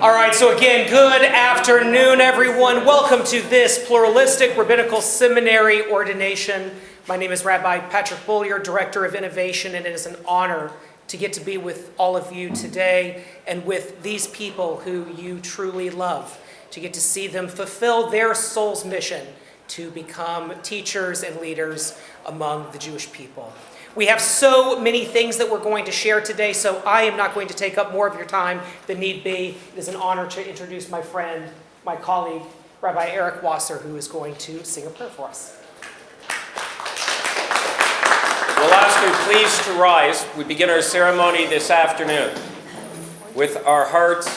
All right, so again, good afternoon, everyone. Welcome to this Pluralistic Rabbinical Seminary Ordination. My name is Rabbi Patrick Bullier, Director of Innovation, and it is an honor to get to be with all of you today and with these people who you truly love, to get to see them fulfill their soul's mission to become teachers and leaders among the Jewish people. We have so many things that we're going to share today, so I am not going to take up more of your time than need be. It is an honor to introduce my friend, my colleague, Rabbi Eric Wasser, who is going to sing a prayer for us. We'll ask you please to rise. We begin our ceremony this afternoon with our hearts,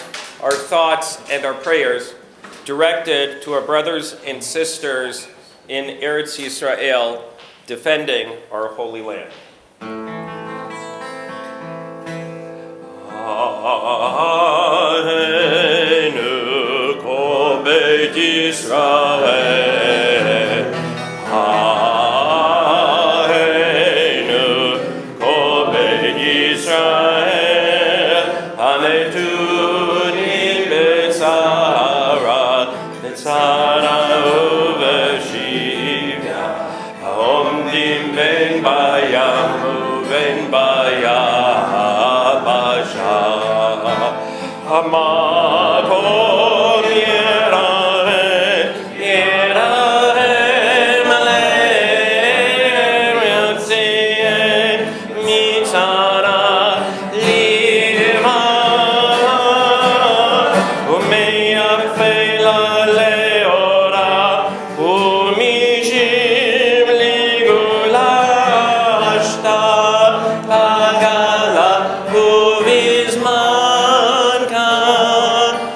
our thoughts, and our prayers directed to our brothers and sisters in Eretz Yisrael, defending our holy land. Aleinu kol Beit Yisrael, Aleinu kol Beit Yisrael, Hanetunim betzara, betzara uveshivya, haomdim ben bayam uven bayabasha, hamakom yerahem, yerahem aleim yotzien mitzara livan, umeyafela leora, umishim ligula ashta pagala uvizman kariv.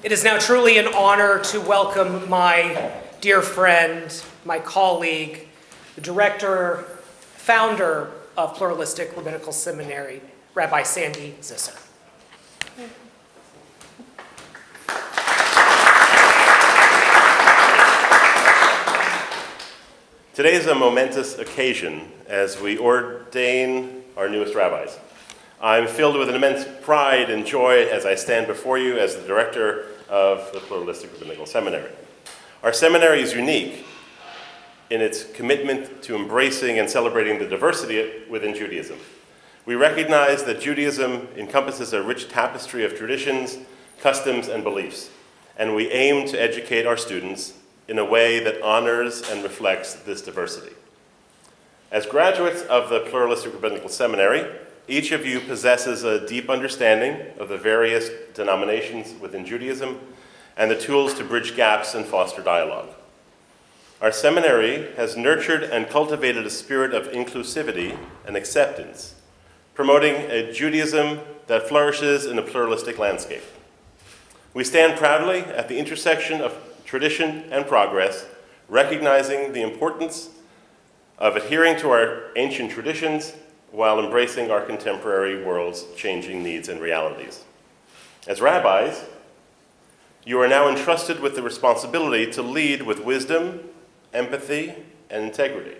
It is now truly an honor to welcome my dear friend, my colleague, the director, founder of Pluralistic Rabbinical Seminary, Rabbi Sandy Zisser. Today is a momentous occasion as we ordain our newest rabbis. I'm filled with an immense pride and joy as I stand before you as the director of the Pluralistic Rabbinical Seminary. Our seminary is unique in its commitment to embracing and celebrating the diversity within Judaism. We recognize that Judaism encompasses a rich tapestry of traditions, customs, and beliefs, and we aim to educate our students in a way that honors and reflects this diversity. As graduates of the Pluralistic Rabbinical Seminary, each of you possesses a deep understanding of the various denominations within Judaism and the tools to bridge gaps and foster dialogue. Our seminary has nurtured and cultivated a spirit of inclusivity and acceptance, promoting a Judaism that flourishes in a pluralistic landscape. We stand proudly at the intersection of tradition and progress, recognizing the importance of adhering to our ancient traditions while embracing our contemporary world's changing needs and realities. As rabbis, you are now entrusted with the responsibility to lead with wisdom, empathy, and integrity.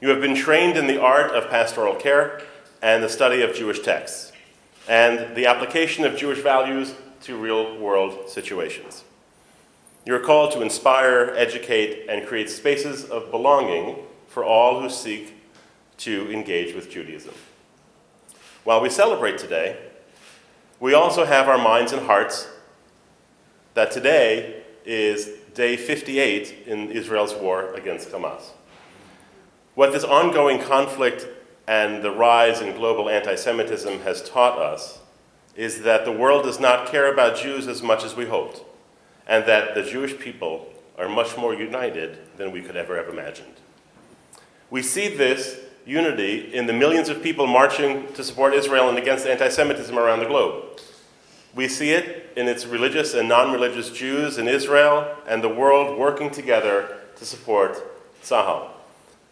You have been trained in the art of pastoral care and the study of Jewish texts, and the application of Jewish values to real-world situations. You are called to inspire, educate, and create spaces of belonging for all who seek to engage with Judaism. While we celebrate today, we also have our minds and hearts that today is day 58 in Israel's war against Hamas. What this ongoing conflict and the rise in global anti-Semitism has taught us is that the world does not care about Jews as much as we hoped, and that the Jewish people are much more united than we could ever have imagined. We see this unity in the millions of people marching to support Israel and against anti-Semitism around the globe. We see it in its religious and non-religious Jews in Israel and the world working together to support Tzahal.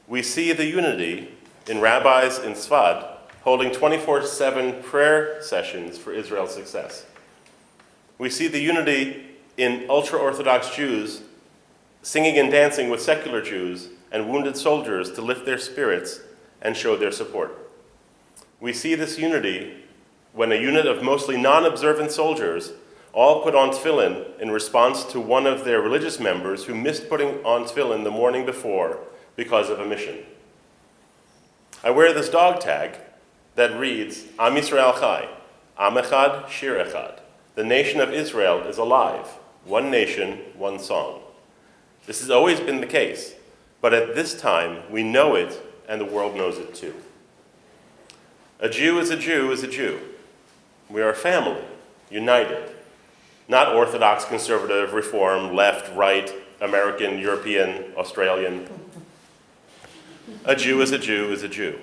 We see the unity in rabbis in Tzfad holding 24/7 prayer sessions for Israel's success. We see the unity in ultra-Orthodox Jews singing and dancing with secular Jews and wounded soldiers to lift their spirits and show their support. We see this unity when a unit of mostly non-observant soldiers all put on tefillin in response to one of their religious members who missed putting on tefillin the morning before because of a mission. I wear this dog tag that reads, Am Yisrael Chai, Am Echad, Shir Echad. The nation of Israel is alive, one nation, one song. This has always been the case, but at this time we know it and the world knows it too. A Jew is a Jew is a Jew. We are a family, united. Not Orthodox, conservative, reform, left, right, American, European, Australian. A Jew is a Jew is a Jew.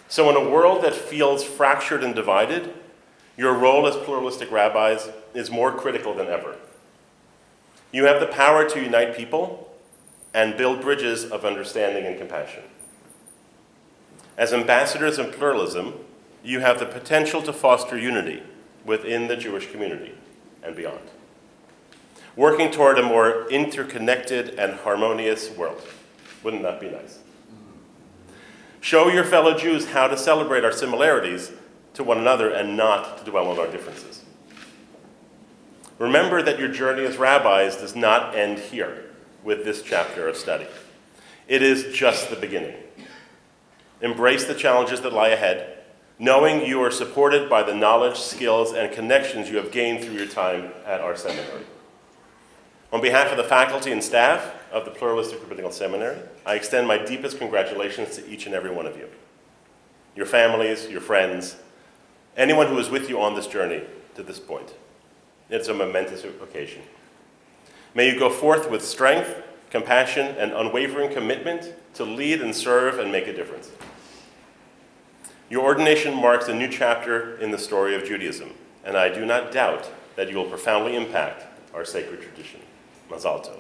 So in a world that feels fractured and divided, your role as pluralistic rabbis is more critical than ever. You have the power to unite people and build bridges of understanding and compassion. As ambassadors of pluralism, you have the potential to foster unity within the Jewish community and beyond, working toward a more interconnected and harmonious world. Wouldn't that be nice? Show your fellow Jews how to celebrate our similarities to one another and not to dwell on our differences. Remember that your journey as rabbis does not end here with this chapter of study. It is just the beginning. Embrace the challenges that lie ahead, knowing you are supported by the knowledge, skills, and connections you have gained through your time at our seminary. On behalf of the faculty and staff of the Pluralistic Rabbinical Seminary, I extend my deepest congratulations to each and every one of you, your families, your friends, anyone who is with you on this journey to this point. It's a momentous occasion. May you go forth with strength, compassion, and unwavering commitment to lead and serve and make a difference. Your ordination marks a new chapter in the story of Judaism, and I do not doubt that you will profoundly impact our sacred tradition. Mazal tov.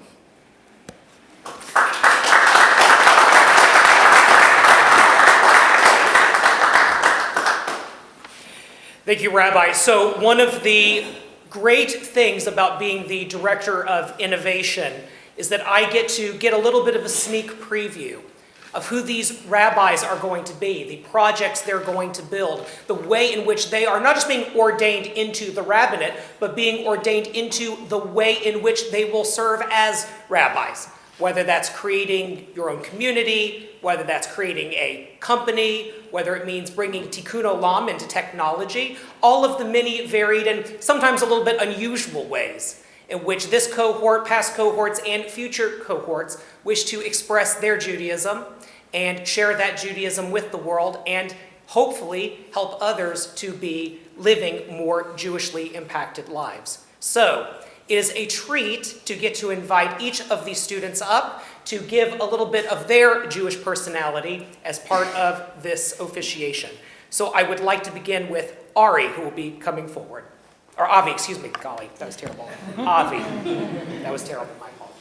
Thank you, Rabbi. So one of the great things about being the director of innovation is that I get to get a little bit of a sneak preview of who these rabbis are going to be, the projects they're going to build, the way in which they are not just being ordained into the rabbinate, but being ordained into the way in which they will serve as rabbis. Whether that's creating your own community, whether that's creating a company, whether it means bringing tikkun olam into technology, all of the many varied and sometimes a little bit unusual ways in which this cohort, past cohorts, and future cohorts wish to express their Judaism and share that Judaism with the world and hopefully help others to be living more Jewishly impacted lives. So, it is a treat to get to invite each of these students up to give a little bit of their Jewish personality as part of this officiation. So I would like to begin with Ari, who will be coming forward. Or Avi, excuse me. Golly, that was terrible. Avi. That was terrible. My fault.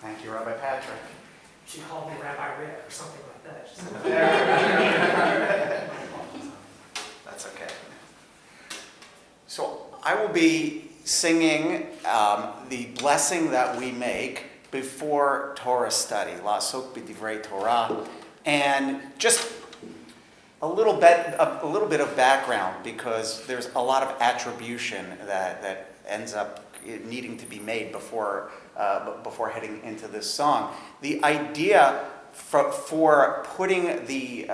Thank you, Rabbi Patrick. She called me Rabbi Rick or something like that. That's okay. So I will be singing the blessing that we make before Torah study, La'asok b'divrei Torah, and just a little bit of background because there's a lot of attribution that ends up needing to be made before heading into this song. The idea for putting the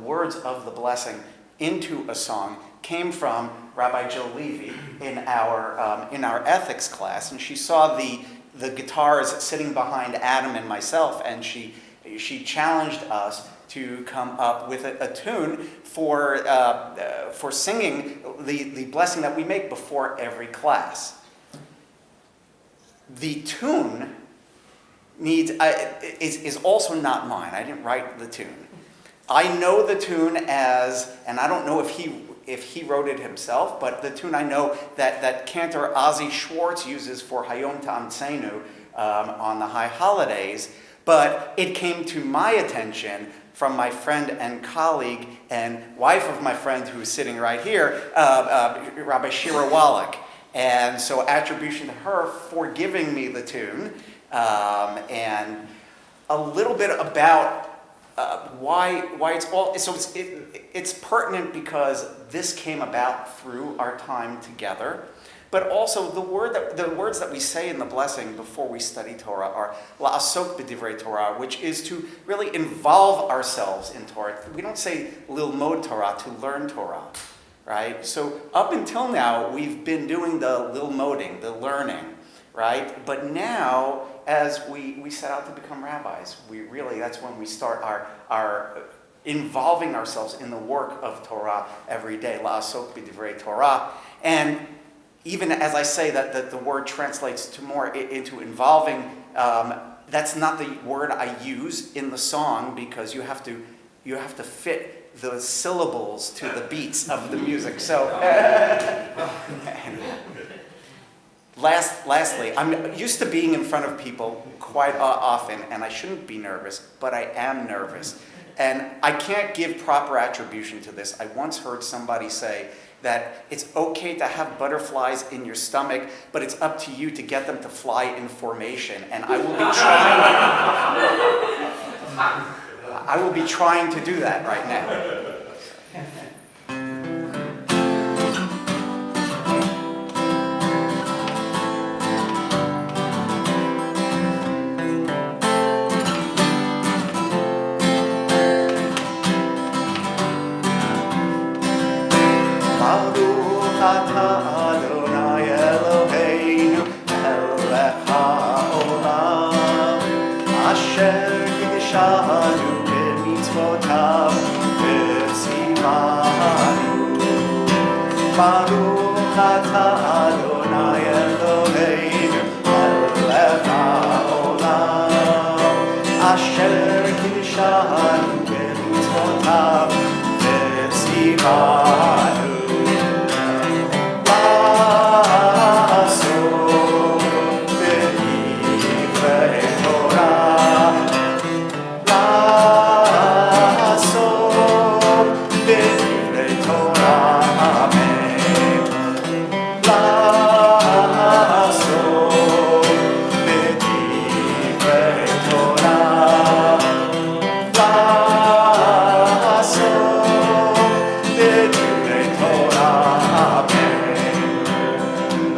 words of the blessing into a song came from Rabbi Jill Levy in our ethics class, and she saw the guitars sitting behind Adam and myself, and she challenged us to come up with a tune for singing the blessing that we make before every class. The tune is also not mine. I didn't write the tune. I know the tune as, and I don't know if he wrote it himself, but the tune I know that cantor Ozzy Schwartz uses for Hayom Ta'amtzenu on the high holidays. but it came to my attention from my friend and colleague and wife of my friend who's sitting right here, Rabbi Shira Wallach. And so attribution to her for giving me the tune, and a little bit about why it's all, so it's pertinent because this came about through our time together, but also the words that we say in the blessing before we study Torah are la'asok b'divrei Torah, which is to really involve ourselves in Torah. We don't say lilmod Torah, to learn Torah, right? So up until now, we've been doing the lilmoding, the learning, right? But now, as we set out to become rabbis, that's when we start our involving ourselves in the work of Torah every day. La'asok b'divrei Torah. And even as I say that the word translates to more into involving, that's not the word I use in the song, because you have to fit the syllables to the beats of the music. So, lastly, I'm used to being in front of people quite often, and I shouldn't be nervous, but I am nervous. And I can't give proper attribution to this. I once heard somebody say that it's okay to have butterflies in your stomach, but it's up to you to get them to fly in formation. And I will be trying to do that right now. Adonai Eloheinu melech haolam asher kiddushanu b'mitzvotav v'tzivanu. Baruch atah Adonai Eloheinu melech haolam asher kiddushanu b'mitzvotav v'tzivanu.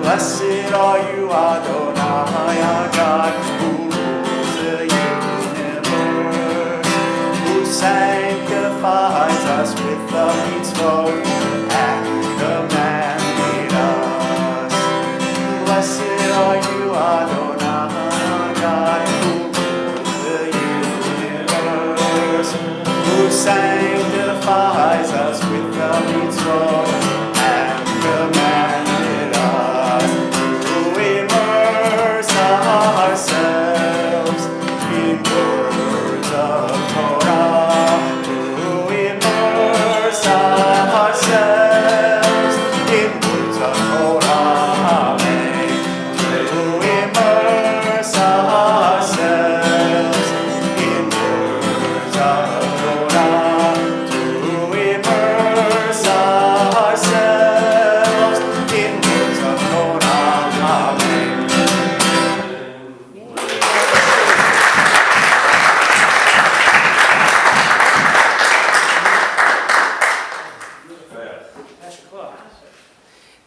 Blessed are you, Adonai, our God, who rules the universe, who sanctifies us with the mitzvot and commanded us. Blessed are you, Adonai, our God, who rules the universe, who sanctifies us with the mitzvot and commanded us. Ourselves in words of Torah, to immerse ourselves in words of Torah, amen. To immerse ourselves in words of Torah, to immerse ourselves in words of Torah, amen.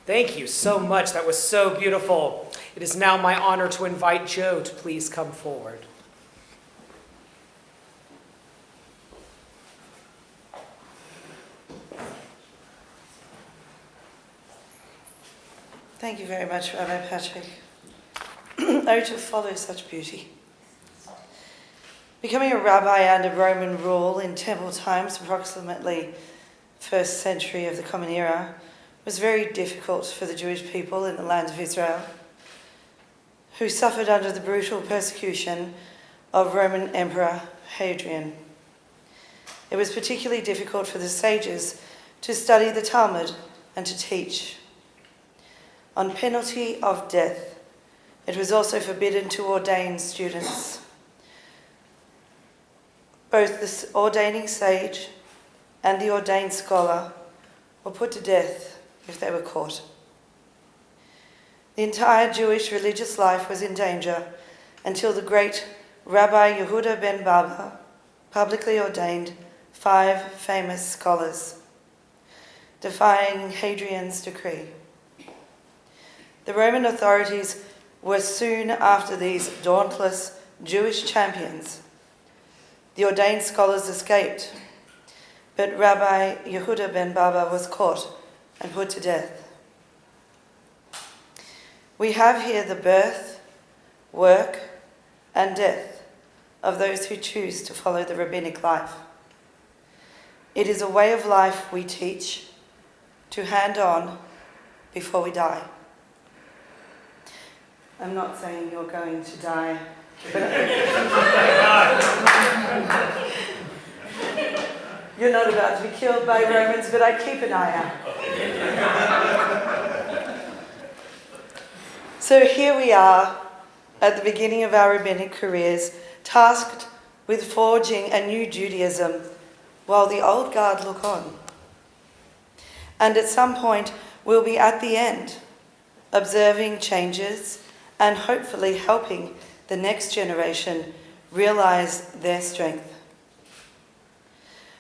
Thank you so much. That was so beautiful. It is now my honor to invite Joe to please come forward. Thank you very much, Rabbi Patrick. Oh, to follow such beauty. Becoming a rabbi under Roman rule in temple times, approximately 1st century of the Common Era, was very difficult for the Jewish people in the land of Israel, who suffered under the brutal persecution of Roman Emperor Hadrian. It was particularly difficult for the sages to study the Talmud and to teach. On penalty of death, it was also forbidden to ordain students. Both the ordaining sage and the ordained scholar were put to death if they were caught. The entire Jewish religious life was in danger until the great Rabbi Yehuda ben Baba publicly ordained 5 famous scholars, defying Hadrian's decree. The Roman authorities were soon after these dauntless Jewish champions. The ordained scholars escaped, but Rabbi Yehuda ben Baba was caught and put to death. We have here the birth, work, and death of those who choose to follow the rabbinic life. It is a way of life we teach to hand on before we die. I'm not saying you're going to die, but you're not about to be killed by Romans, but I keep an eye out. So here we are at the beginning of our rabbinic careers, tasked with forging a new Judaism while the old guard look on. And at some point, we'll be at the end, observing changes and hopefully helping the next generation realize their strength.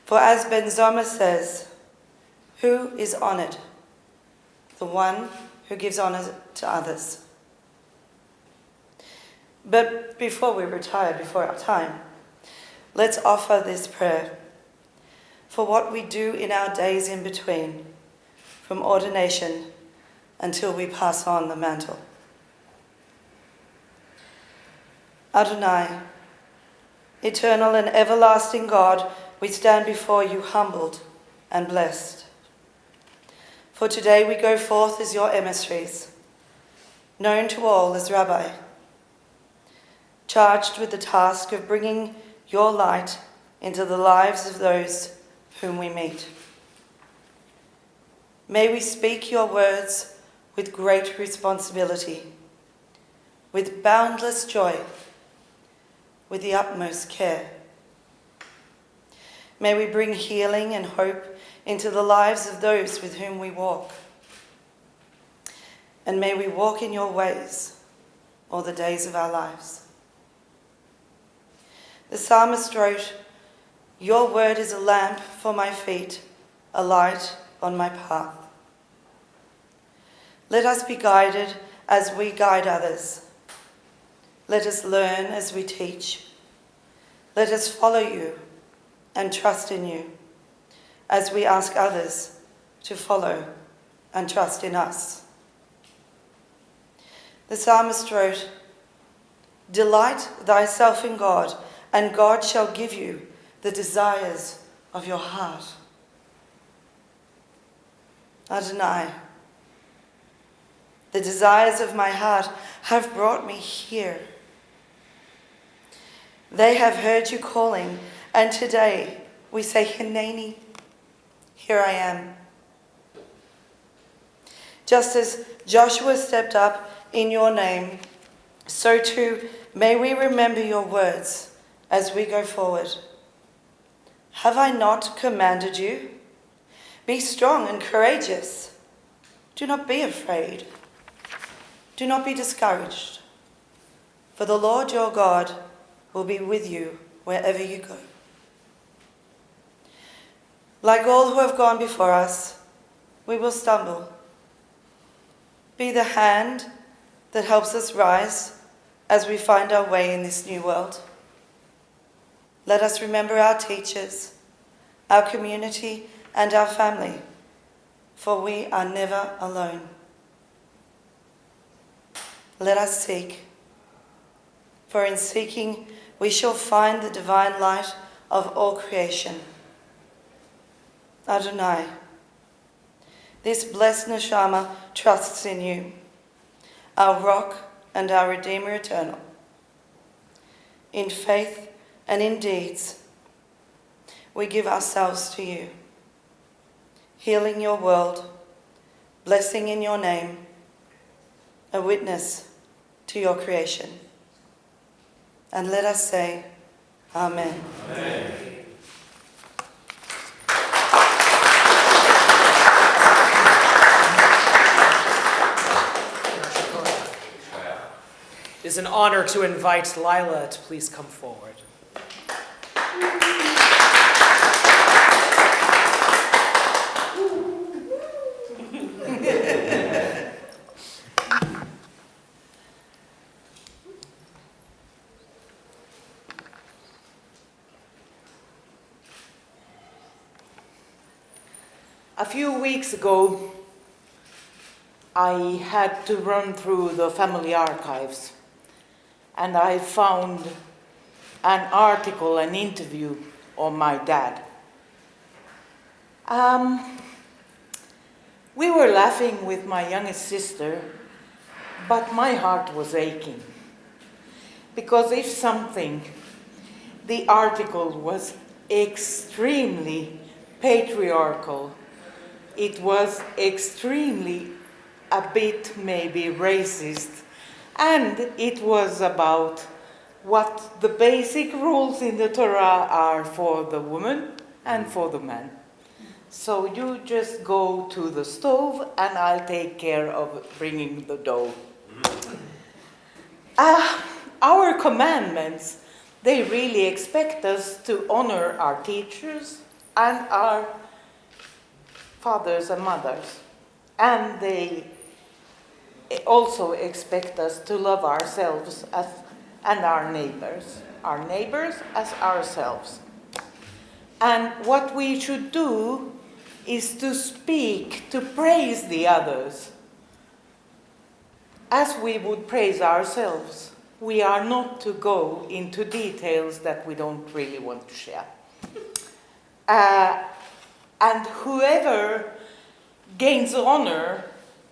For as Ben Zoma says, who is honored? The one who gives honor to others. But before we retire, before our time, let's offer this prayer for what we do in our days in between, from ordination until we pass on the mantle. Adonai, eternal and everlasting God, we stand before you humbled and blessed. For today we go forth as your emissaries, known to all as Rabbi, charged with the task of bringing your light into the lives of those whom we meet. May we speak your words with great responsibility, with boundless joy, with the utmost care. May we bring healing and hope into the lives of those with whom we walk. And may we walk in your ways all the days of our lives. The psalmist wrote, "Your word is a lamp for my feet, a light on my path." Let us be guided as we guide others. Let us learn as we teach. Let us follow you and trust in you as we ask others to follow and trust in us. The psalmist wrote, "Delight thyself in God, and God shall give you the desires of your heart." Adonai, the desires of my heart have brought me here. They have heard you calling, and today we say, Hineni, here I am. Just as Joshua stepped up in your name, so too may we remember your words as we go forward. Have I not commanded you? Be strong and courageous. Do not be afraid. Do not be discouraged, for the Lord your God will be with you wherever you go. Like all who have gone before us, we will stumble. Be the hand that helps us rise as we find our way in this new world. Let us remember our teachers, our community, and our family, for we are never alone. Let us seek, for in seeking we shall find the divine light of all creation. Adonai, this blessed neshama trusts in you, our rock and our Redeemer eternal. In faith and in deeds, we give ourselves to you, healing your world, blessing in your name, a witness to your creation. And let us say, Amen. It is an honor to invite Lila to please come forward. A few weeks ago, I had to run through the family archives, and I found an article, an interview on my dad. We were laughing with my youngest sister, but my heart was aching. Because if something, the article was extremely patriarchal. It was extremely, a bit maybe racist, and it was about what the basic rules in the Torah are for the woman and for the man. So you just go to the stove and I'll take care of bringing the dough. Our commandments, they really expect us to honor our teachers and our fathers and mothers. And they also expect us to love ourselves and our neighbors as ourselves. And what we should do is to speak, to praise the others as we would praise ourselves. We are not to go into details that we don't really want to share. And whoever gains honor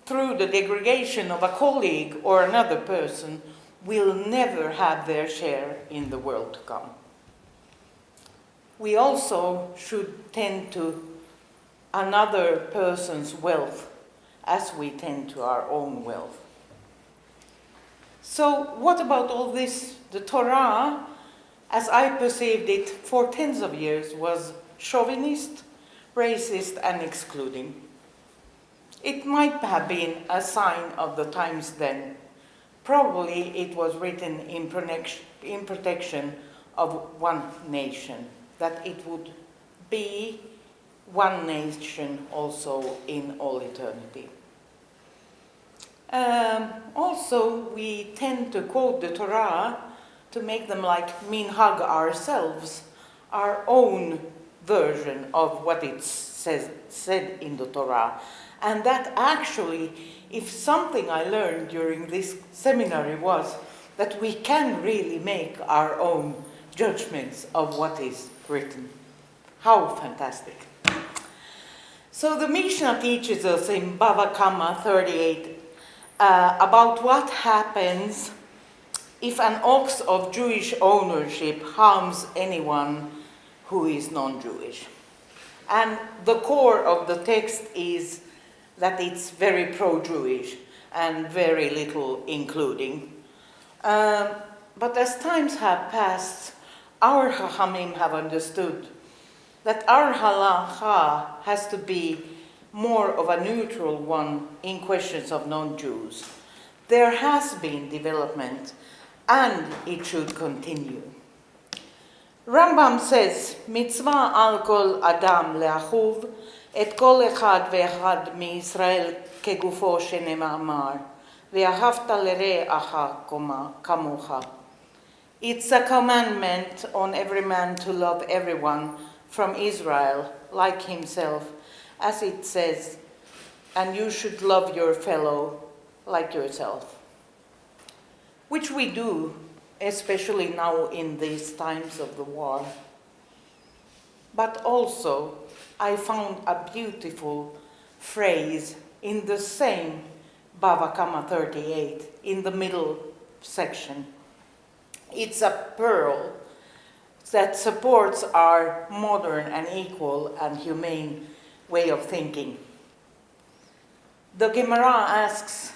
through the degradation of a colleague or another person will never have their share in the world to come. We also should tend to another person's wealth as we tend to our own wealth. So what about all this? The Torah, as I perceived it for tens of years, was chauvinist, racist, and excluding. It might have been a sign of the times then. Probably it was written in protection of one nation, that it would be one nation also in all eternity. Also, we tend to quote the Torah to make them like minhag ourselves, our own version of what it said in the Torah. And that actually, if something I learned during this seminary was that we can really make our own judgments of what is written. How fantastic. So the Mishnah teaches us in Bava Kama 38 about what happens if an ox of Jewish ownership harms anyone who is non-Jewish. And the core of the text is that it's very pro-Jewish and very little including. But as times have passed, our Chachamim have understood that our halacha has to be more of a neutral one in questions of non-Jews. There has been development, and it should continue. Rambam says, mitzvah al kol adam le'achuv et kol echad ve'echad miYisrael kegufo shenema'amar ve'ahavta l're'acha kamocha. It's a commandment on every man to love everyone from Israel like himself, as it says, and you should love your fellow like yourself. Which we do, especially now in these times of the war. But also, I found a beautiful phrase in the same Bava Kama 38, in the middle section. It's a pearl that supports our modern and equal and humane way of thinking. The Gemara asks,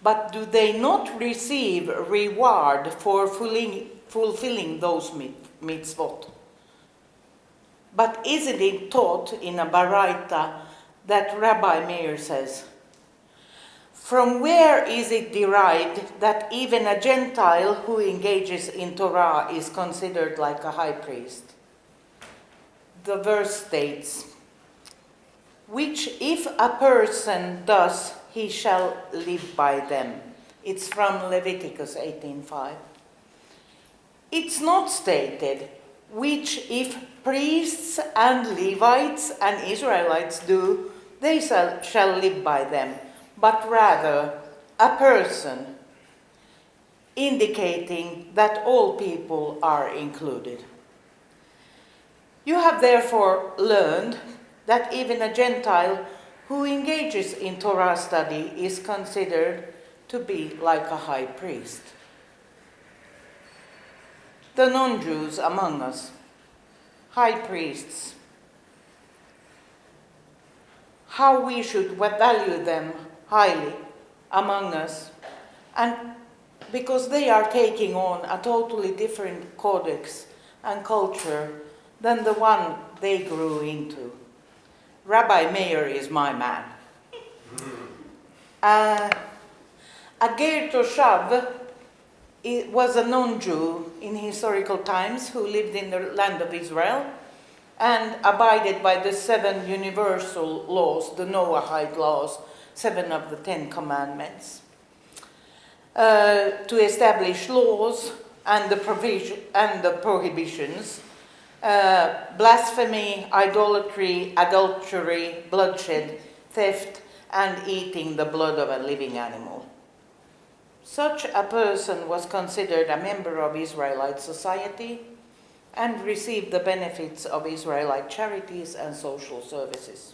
but do they not receive reward for fulfilling those mitzvot. But isn't it taught in a baraita that Rabbi Meir says, from where is it derived that even a Gentile who engages in Torah is considered like a high priest? The verse states, which if a person does, he shall live by them. It's from Leviticus 18:5. It's not stated, which if priests and Levites and Israelites do, they shall live by them, but rather a person, indicating that all people are included. You have therefore learned that even a Gentile who engages in Torah study is considered to be like a high priest. The non-Jews among us, high priests, how we should value them highly among us, and because they are taking on a totally different codex and culture than the one they grew into. Rabbi Meir is my man. A Ger Toshav was a non-Jew in historical times who lived in the land of Israel and abided by the 7 universal laws, the Noahide laws, 7 of the 10 commandments, to establish laws and the prohibitions, blasphemy, idolatry, adultery, bloodshed, theft, and eating the blood of a living animal. Such a person was considered a member of Israelite society and received the benefits of Israelite charities and social services.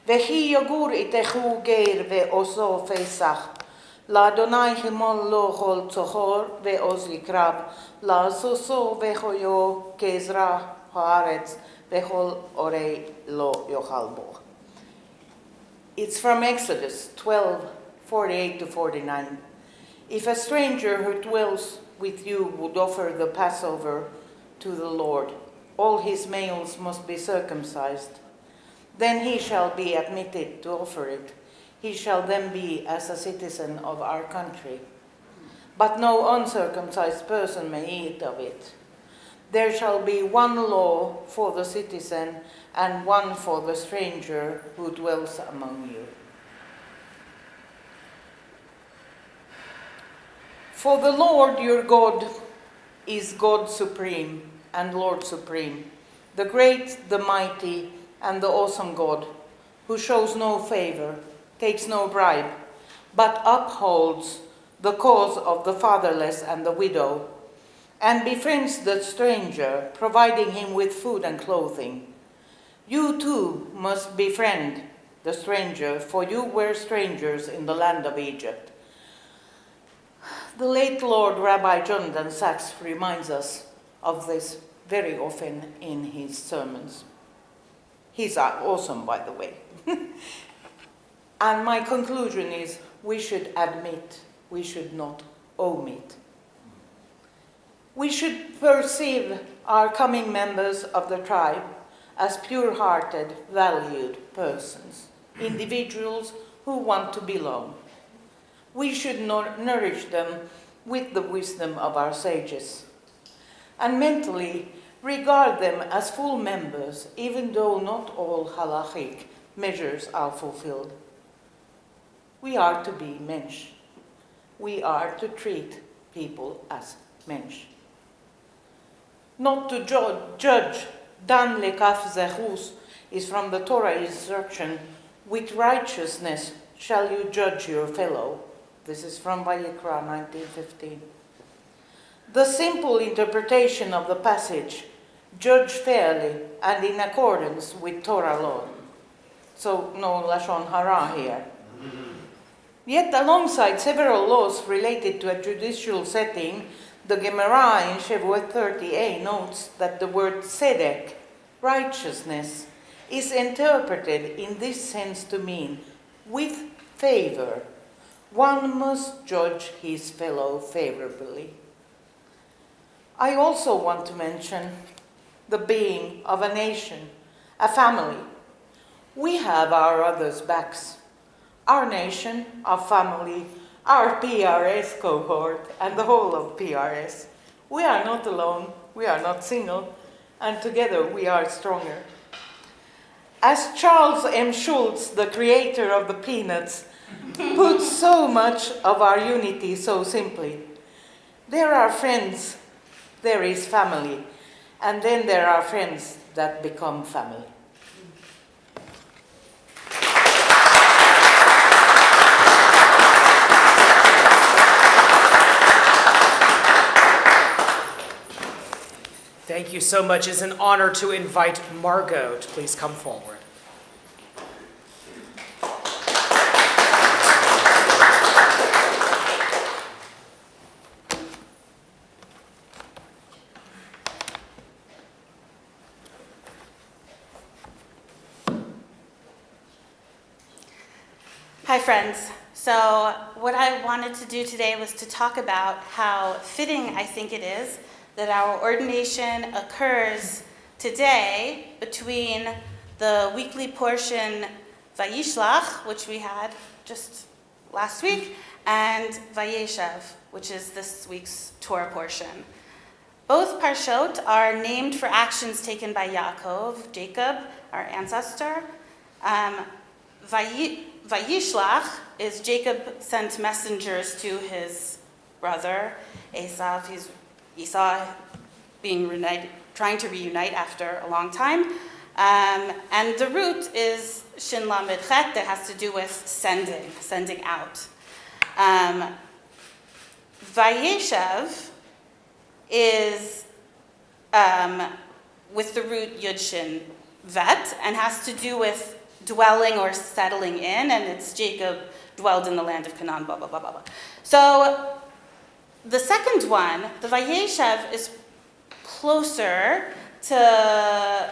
Vehi yogur itechu geir ve'oso feisach, la'adonai himol lo chol tzohor ve'oz likrab, la'asoso ve'choyo kezra haaretz ve'chol orei lo yochal bo. It's from Exodus 12:48-49. If a stranger who dwells with you would offer the Passover to the Lord, all his males must be circumcised. Then he shall be admitted to offer it. He shall then be as a citizen of our country. But no uncircumcised person may eat of it. There shall be one law for the citizen and one for the stranger who dwells among you. For the Lord your God is God supreme and Lord supreme, the great, the mighty, and the awesome God, who shows no favor, takes no bribe, but upholds the cause of the fatherless and the widow, and befriends the stranger, providing him with food and clothing. You too must befriend the stranger, for you were strangers in the land of Egypt. The late Lord Rabbi Jonathan Sachs reminds us of this very often in his sermons. He's awesome, by the way. And my conclusion is, we should admit, we should not omit. We should perceive our coming members of the tribe as pure-hearted, valued persons, individuals who want to belong. We should nourish them with the wisdom of our sages, and mentally regard them as full members, even though not all halachic measures are fulfilled. We are to be mensch. We are to treat people as mensch. Not to judge, dan lekaf zechus, is from the Torah instruction, with righteousness shall you judge your fellow. This is from Vayikra 19:15. The simple interpretation of the passage, judge fairly and in accordance with Torah law. So no Lashon Hara here. Yet alongside several laws related to a judicial setting, the Gemara in Shavuot 30a notes that the word tzedek, righteousness, is interpreted in this sense to mean with favor. One must judge his fellow favorably. I also want to mention the being of a nation, a family. We have our others' backs. Our nation, our family, our PRS cohort, and the whole of PRS. We are not alone, we are not single, and together we are stronger. As Charles M. Schulz, the creator of the Peanuts, puts so much of our unity so simply, there are friends, there is family, and then there are friends that become family. Thank you so much. It's an honor to invite Margot to please come forward. Hi friends. So what I wanted to do today was to talk about how fitting I think it is that our ordination occurs today between the weekly portion Vayishlach, which we had just last week, and Vayeshev, which is this week's Torah portion. Both parshot are named for actions taken by Yaakov, Jacob, our ancestor. Vayishlach is Jacob sent messengers to his brother Esav. Esau being trying to reunite after a long time. And the root is Shin Lamed Chet, that has to do with sending out. Vayeshev is with the root Yud Shin Vet and has to do with dwelling or settling in, and it's Jacob dwelled in the land of Canaan, blah, blah, blah, blah, blah. So the second one, the Vayeshev, is closer to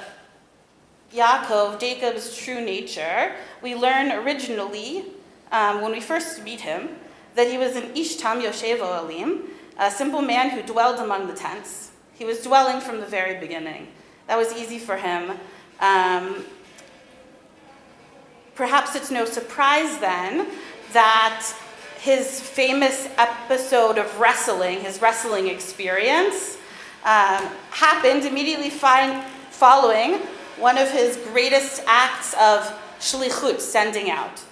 Yaakov, Jacob's true nature. We learn originally, when we first meet him, that he was an Ish Tam Yoshev Ohalim, a simple man who dwelled among the tents. He was dwelling from the very beginning. That was easy for him. Perhaps it's no surprise then that his famous episode of wrestling, his wrestling experience, happened immediately following one of his greatest acts of shlichut, sending out.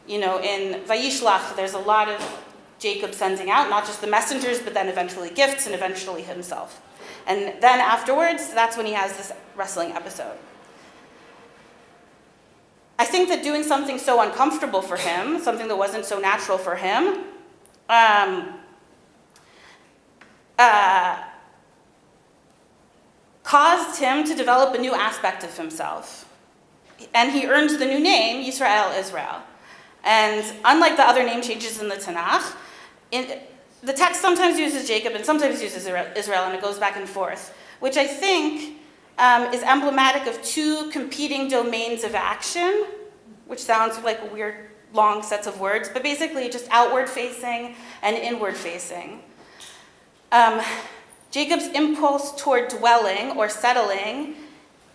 You know, in Vayishlach, there's a lot of Jacob sending out, not just the messengers, but then eventually gifts and eventually himself. And then afterwards, that's when he has this wrestling episode. I think that doing something so uncomfortable for him, something that wasn't so natural for him, caused him to develop a new aspect of himself. And he earned the new name, Yisrael, Israel. And unlike the other name changes in the Tanakh, the text sometimes uses Jacob and sometimes uses Israel, and it goes back and forth, which I think is emblematic of two competing domains of action, which sounds like weird, long sets of words, but basically just outward-facing and inward-facing. Jacob's impulse toward dwelling or settling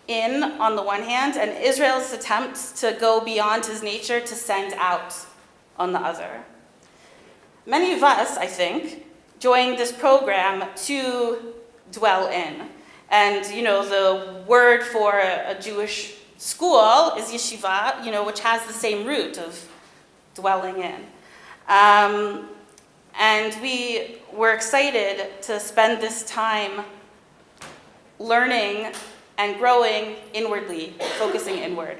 in on the one hand, and Israel's attempts to go beyond his nature to send out on the other. Many of us, I think, joined this program to dwell in. And, you know, the word for a Jewish school is yeshiva, you know, which has the same root of dwelling in. And we were excited to spend this time learning and growing inwardly, focusing inward.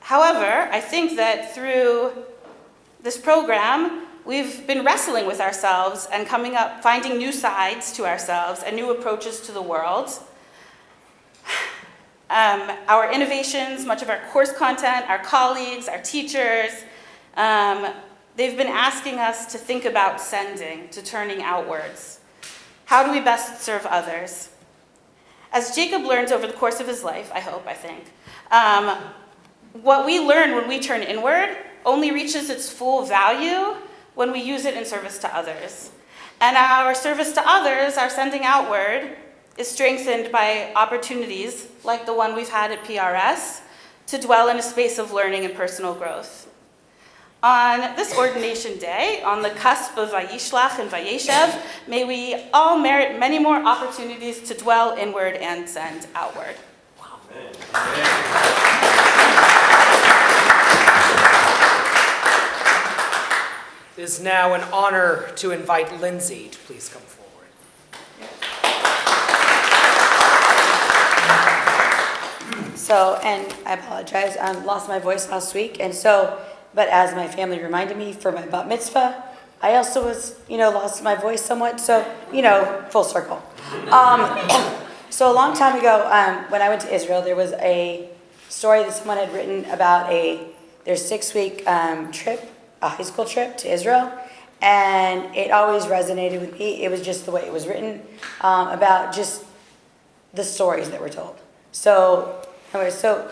However, I think that through this program, we've been wrestling with ourselves and finding new sides to ourselves and new approaches to the world. Our innovations, much of our course content, our colleagues, our teachers, they've been asking us to think about sending, to turning outwards. How do we best serve others? As Jacob learns over the course of his life, I think, what we learn when we turn inward only reaches its full value when we use it in service to others. And our service to others, our sending outward, is strengthened by opportunities like the one we've had at PRS to dwell in a space of learning and personal growth. On this ordination day, on the cusp of Vayishlach and Vayeshev, may we all merit many more opportunities to dwell inward and send outward. It is now an honor to invite Lindsay to please come forward. So, and I apologize, I lost my voice last week, and so, but as my family reminded me for my bat mitzvah, I also was, lost my voice somewhat, so, full circle. So a long time ago, when I went to Israel, there was a story that someone had written about their 6-week trip, a high school trip to Israel, and it always resonated with me. It was just the way it was written, about just the stories that were told. So, anyway, so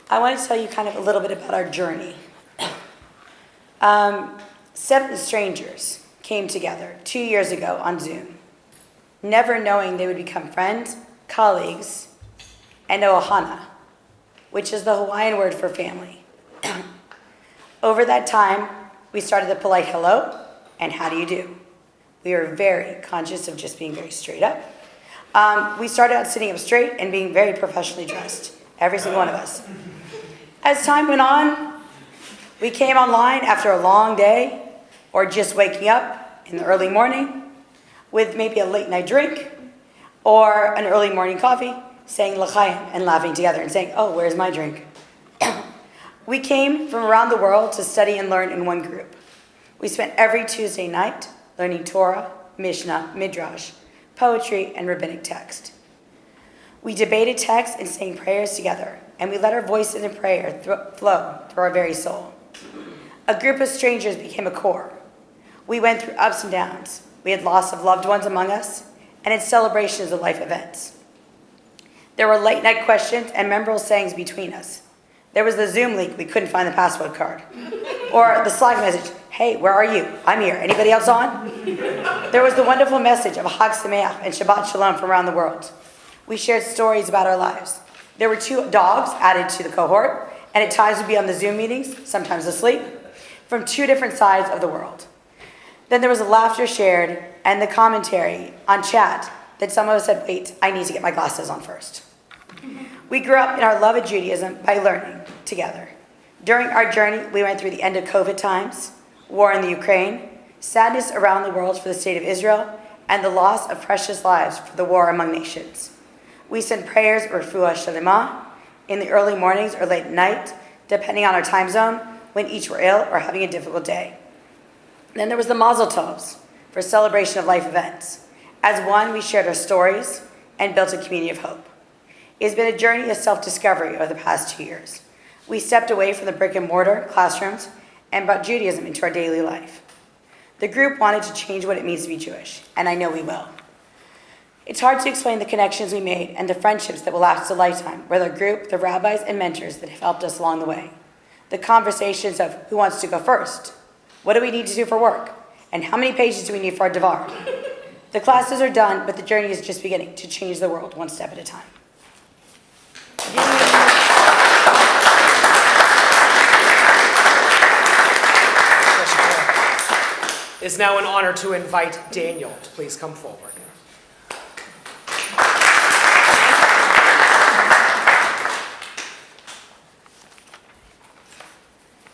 I want to tell you kind of a little bit about our journey. 7 strangers came together 2 years ago on Zoom, never knowing they would become friends, colleagues, and ohana, which is the Hawaiian word for family. Over that time, we started the polite hello and how do you do. We were very conscious of just being very straight up. We started out sitting up straight and being very professionally dressed, every single one of us. As time went on, we came online after a long day or just waking up in the early morning with maybe a late night drink or an early morning coffee, saying l'chaim and laughing together and saying, oh, where's my drink? We came from around the world to study and learn in one group. We spent every Tuesday night learning Torah, Mishnah, Midrash, poetry, and rabbinic text. We debated text and sang prayers together, and we let our voices in prayer flow through our very soul. A group of strangers became a core. We went through ups and downs. We had loss of loved ones among us, and had celebrations of life events. There were late night questions and memorable sayings between us. There was the Zoom link, we couldn't find the password card. Or the Slack message, hey, where are you? I'm here, anybody else on? There was the wonderful message of Chag Sameach and Shabbat Shalom from around the world. We shared stories about our lives. There were 2 dogs added to the cohort, and at times would be on the Zoom meetings, sometimes asleep, from 2 different sides of the world. Then there was the laughter shared and the commentary on chat that some of us said, wait, I need to get my glasses on first. We grew up in our love of Judaism by learning together. During our journey, we went through the end of COVID times, war in the Ukraine, sadness around the world for the state of Israel, and the loss of precious lives for the war among nations. We sent prayers or refuah shalema in the early mornings or late night, depending on our time zone, when each were ill or having a difficult day. Then there was the Mazal tovs for celebration of life events. As one, we shared our stories and built a community of hope. It has been a journey of self-discovery over the past 2 years. We stepped away from the brick and mortar classrooms and brought Judaism into our daily life. The group wanted to change what it means to be Jewish, and I know we will. It's hard to explain the connections we made and the friendships that will last a lifetime with our group, the rabbis and mentors that have helped us along the way. The conversations of who wants to go first, what do we need to do for work, and how many pages do we need for our devar. The classes are done, but the journey is just beginning to change the world one step at a time. It is now an honor to invite Daniel to please come forward.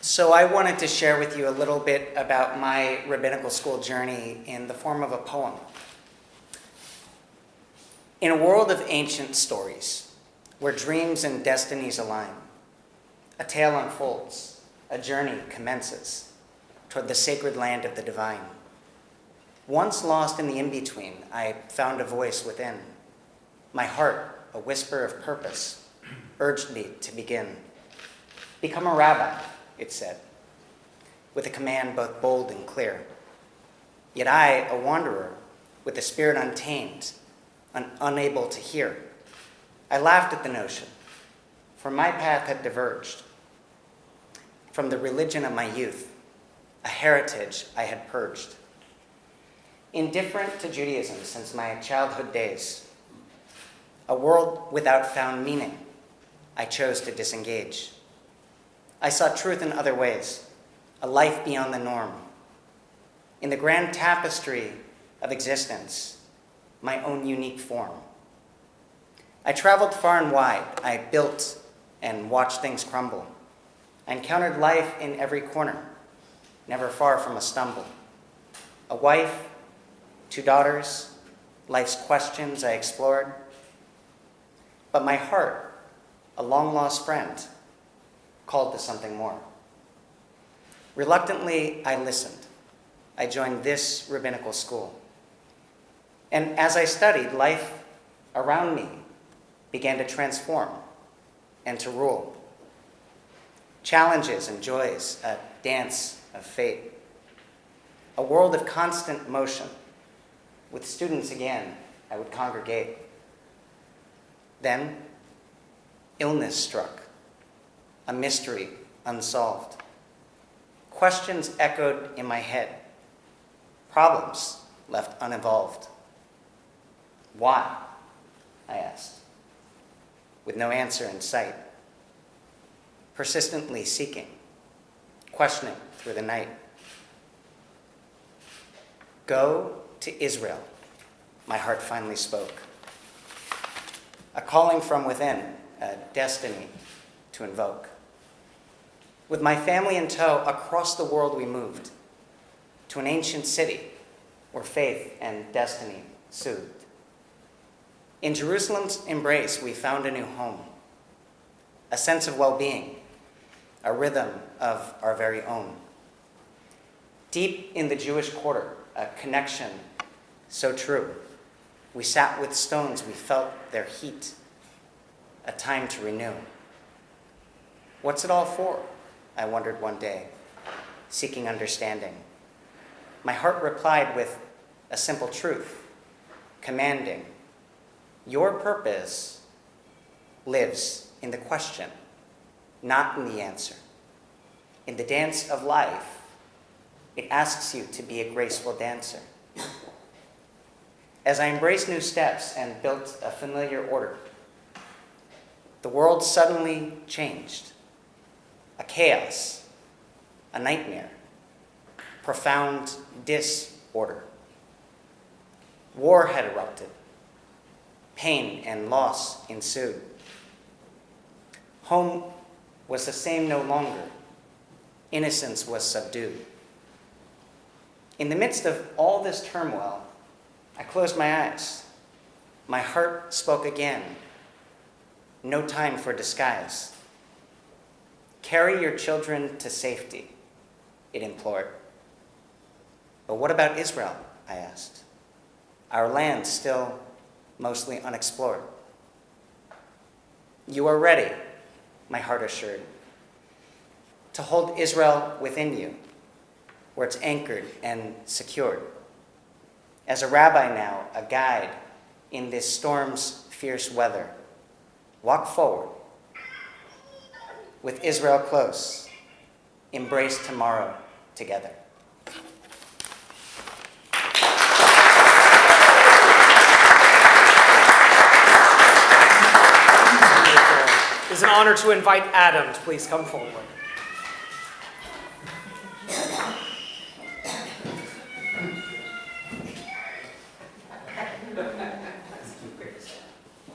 So I wanted to share with you a little bit about my rabbinical school journey in the form of a poem. In a world of ancient stories, where dreams and destinies align, a tale unfolds, a journey commences toward the sacred land of the divine. Once lost in the in-between, I found a voice within. My heart, a whisper of purpose, urged me to begin. Become a rabbi, it said, with a command both bold and clear. Yet I, a wanderer, with a spirit untamed, unable to hear, I laughed at the notion, for my path had diverged from the religion of my youth, a heritage I had purged. indifferent to Judaism since my childhood days. A world without found meaning, I chose to disengage. I sought truth in other ways, a life beyond the norm. In the grand tapestry of existence, my own unique form. I traveled far and wide. I built and watched things crumble. I encountered life in every corner, never far from a stumble. A wife, 2 daughters, life's questions I explored. But my heart, a long-lost friend, called to something more. Reluctantly, I listened. I joined this rabbinical school. And as I studied, life around me began to transform and to rule. Challenges and joys, a dance of fate. A world of constant motion. With students again, I would congregate. Then, illness struck, a mystery unsolved. Questions echoed in my head, problems left unevolved. Why? I asked, with no answer in sight. Persistently seeking, questioning through the night. Go to Israel, my heart finally spoke. A calling from within, a destiny to invoke. With my family in tow, across the world we moved, to an ancient city where faith and destiny soothed. In Jerusalem's embrace, we found a new home, a sense of well-being, a rhythm of our very own. Deep in the Jewish quarter, a connection so true. We sat with stones, we felt their heat, a time to renew. What's it all for? I wondered one day, seeking understanding. My heart replied with a simple truth, commanding, your purpose lives in the question, not in the answer. In the dance of life, it asks you to be a graceful dancer. As I embraced new steps and built a familiar order, the world suddenly changed. A chaos, a nightmare, profound disorder. War had erupted. Pain and loss ensued. Home was the same no longer. Innocence was subdued. In the midst of all this turmoil, I closed my eyes. My heart spoke again. No time for disguise. Carry your children to safety, it implored. But what about Israel? I asked. Our land still mostly unexplored. You are ready, my heart assured, to hold Israel within you, where it's anchored and secured. As a rabbi now, a guide in this storm's fierce weather, walk forward, with Israel close, embrace tomorrow together. It is an honor to invite Adam to please come forward.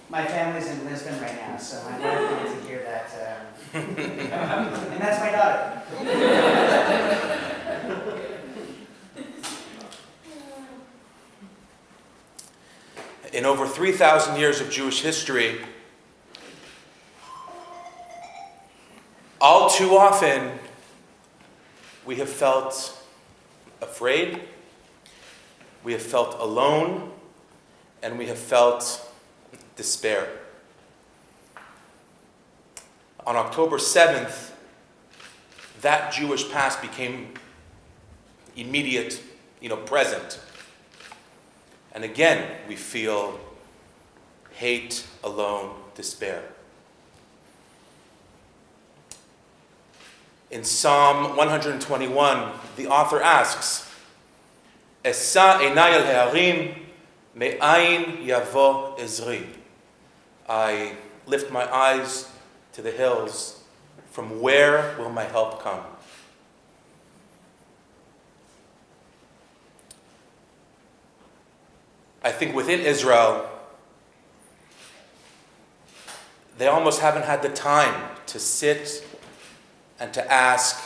My family's in Lisbon right now, so my wife wanted to hear that. And that's my daughter. In over 3,000 years of Jewish history, all too often, we have felt afraid, we have felt alone, and we have felt despair. On October 7th, that Jewish past became immediate, present. And again, we feel hate, alone, despair. In Psalm 121, the author asks, Esa einai el ha'arim, me'ayin yavo ezri. I lift my eyes to the hills. From where will my help come? I think within Israel, they almost haven't had the time to sit and to ask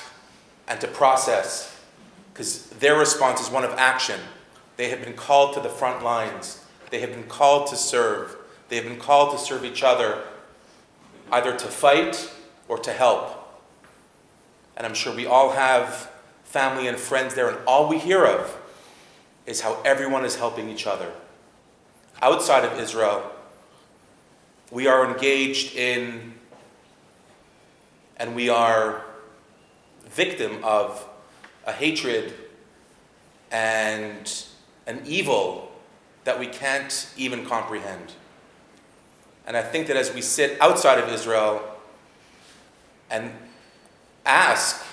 and to process, because their response is one of action. They have been called to the front lines. They have been called to serve. They have been called to serve each other, either to fight or to help. And I'm sure we all have family and friends there, and all we hear of is how everyone is helping each other. Outside of Israel, we are engaged in, and we are victim of a hatred and an evil that we can't even comprehend. And I think that as we sit outside of Israel and ask,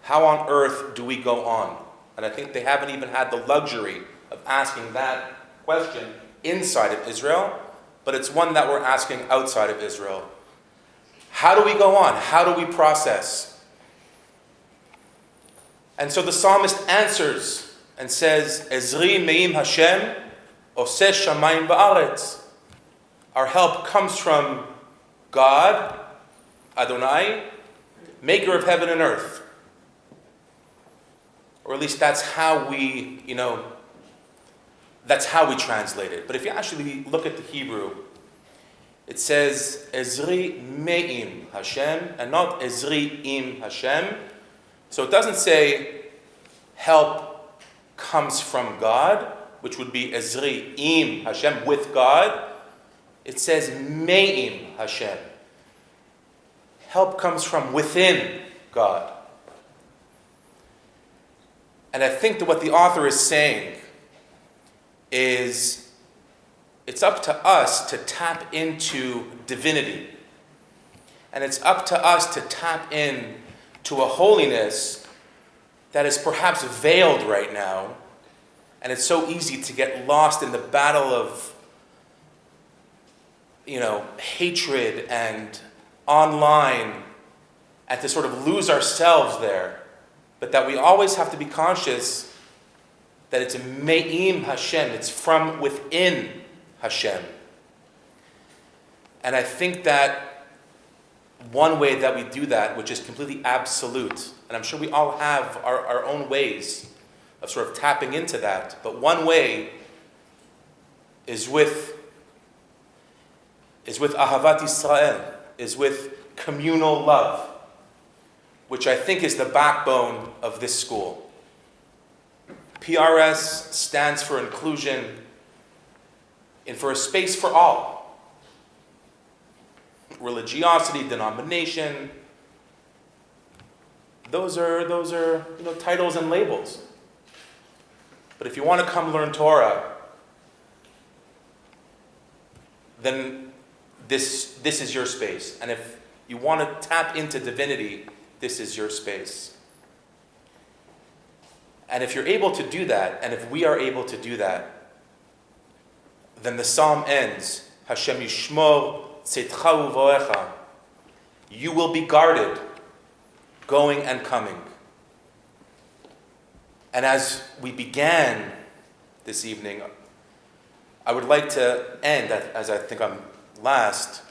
how on earth do we go on? And I think they haven't even had the luxury of asking that question inside of Israel, but it's one that we're asking outside of Israel. How do we go on? How do we process? And so the psalmist answers and says, Ezri me'im Hashem, oseh shamayim va'aretz. Our help comes from God, Adonai, maker of heaven and earth. Or at least that's how we, that's how we translate it. But if you actually look at the Hebrew, it says Ezri me'im Hashem and not Ezri im Hashem. So it doesn't say help comes from God, which would be Ezri im Hashem, with God. It says me'im Hashem. Help comes from within God. And I think that what the author is saying is it's up to us to tap into divinity. And it's up to us to tap in to a holiness that is perhaps veiled right now. And it's so easy to get lost in the battle of, hatred and online, and to sort of lose ourselves there. But that we always have to be conscious that it's me'im Hashem, it's from within Hashem. And I think that one way that we do that, which is completely absolute, and I'm sure we all have our own ways of sort of tapping into that, but one way is with Ahavat Yisrael, is with communal love, which I think is the backbone of this school. PRS stands for inclusion and for a space for all. Religiosity, denomination, those are titles and labels. But if you want to come learn Torah, then this is your space. And if you want to tap into divinity, this is your space. And if you're able to do that, and if we are able to do that, then the psalm ends, Hashem yishmor tzedcha uvoecha. You will be guarded, going and coming. And as we began this evening, I would like to end, as I think I'm last,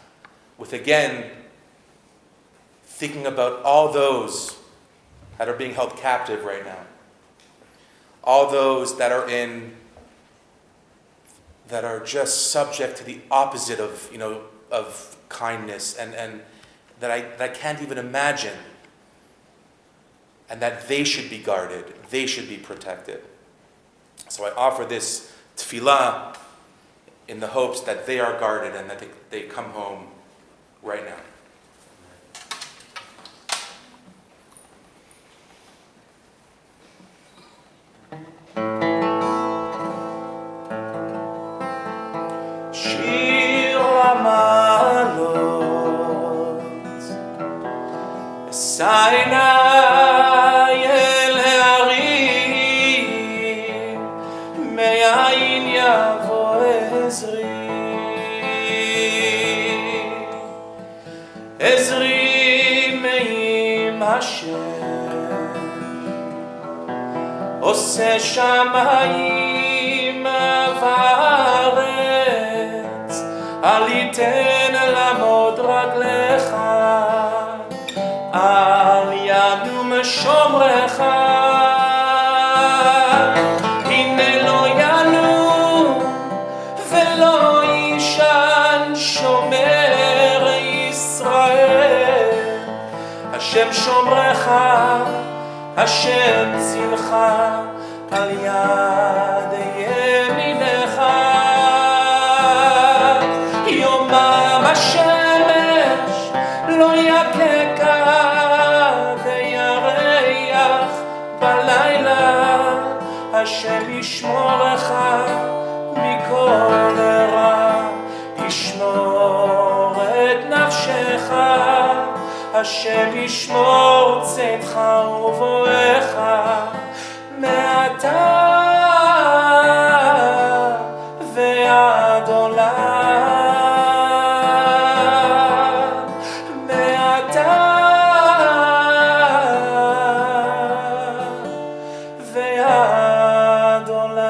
with again thinking about all those that are being held captive right now. All those that are just subject to the opposite of kindness and that I can't even imagine. And that they should be guarded, they should be protected. So I offer this tefillah in the hopes that they are guarded and that they come home right now. Shir Lamalot Sinai el Harim השם עושה שמיים וארץ, אל יתן לעמוד רגליך, אל ינום שומרך, הנה לא ינום ולא יישן שומר ישראל, השם שומרך, השם צילך על יד ימינך, יומם השמש לא יככה וירח בלילה, השם ישמורך מכל רע, ישמור את נפשך, השם ישמור צאתך ובואך מעתה ועד עולם, מעתה ועד עולם.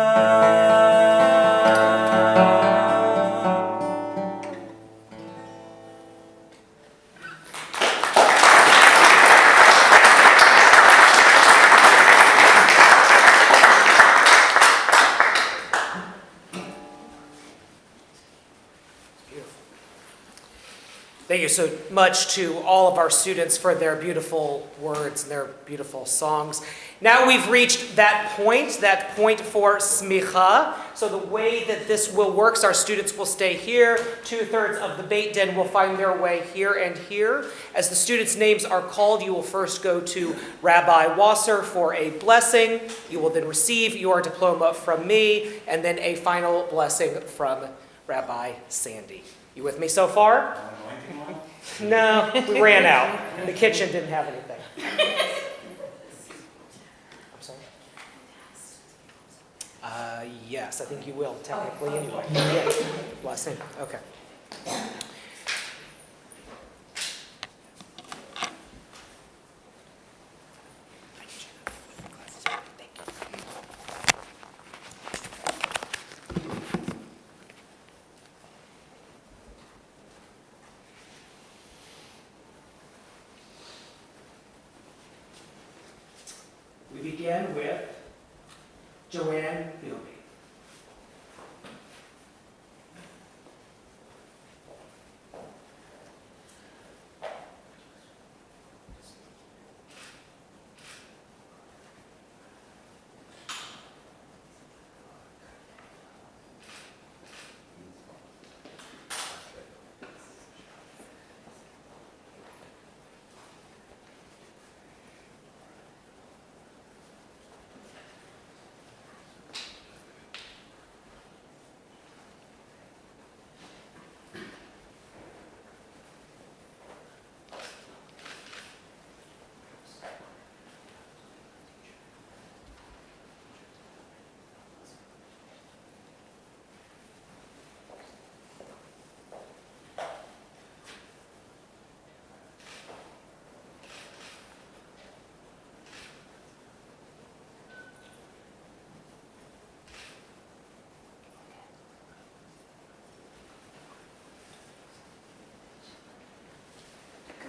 Thank you so much to all of our students for their beautiful words and their beautiful songs. Now we've reached that point for smicha. So the way that this will work is our students will stay here. 2/3 of the Beit Din will find their way here and here. As the students' names are called, you will first go to Rabbi Wasser for a blessing. You will then receive your diploma from me, and then a final blessing from Rabbi Sandy. You with me so far? No, we ran out. The kitchen didn't have anything. I'm sorry? Yes, I think you will, technically, anyway. Yeah. Blessing, okay. We begin with Joanne Philby.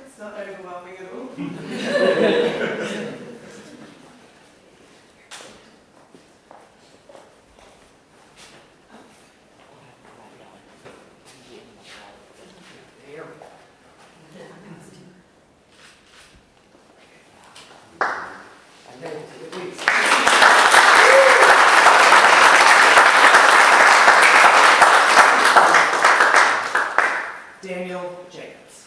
It's not overwhelming at all. There we go. And then we'll do it. Daniel Jacobs.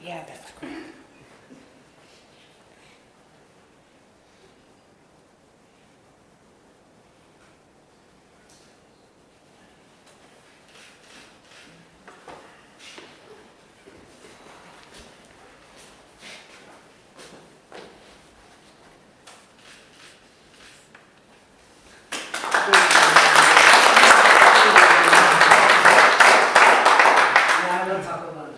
Yeah, that's great. Now we'll talk about it.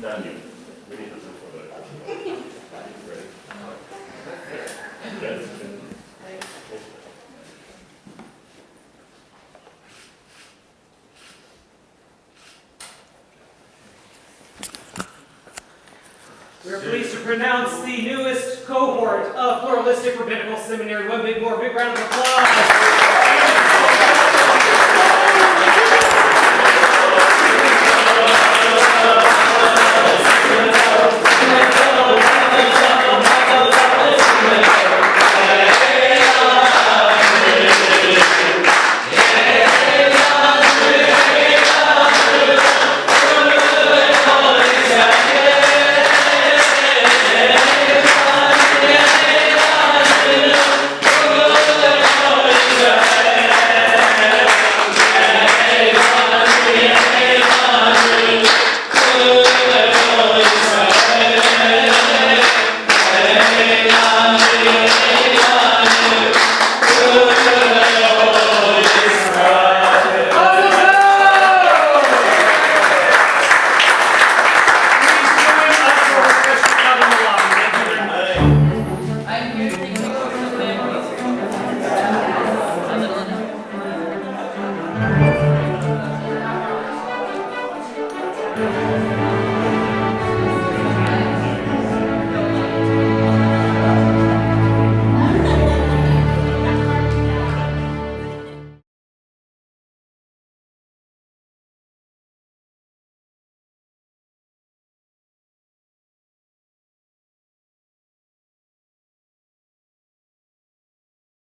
Not you. We need this before the. Ready? We are pleased to pronounce the newest cohort of Pluralistic Rabbinical Seminary. One big round of applause.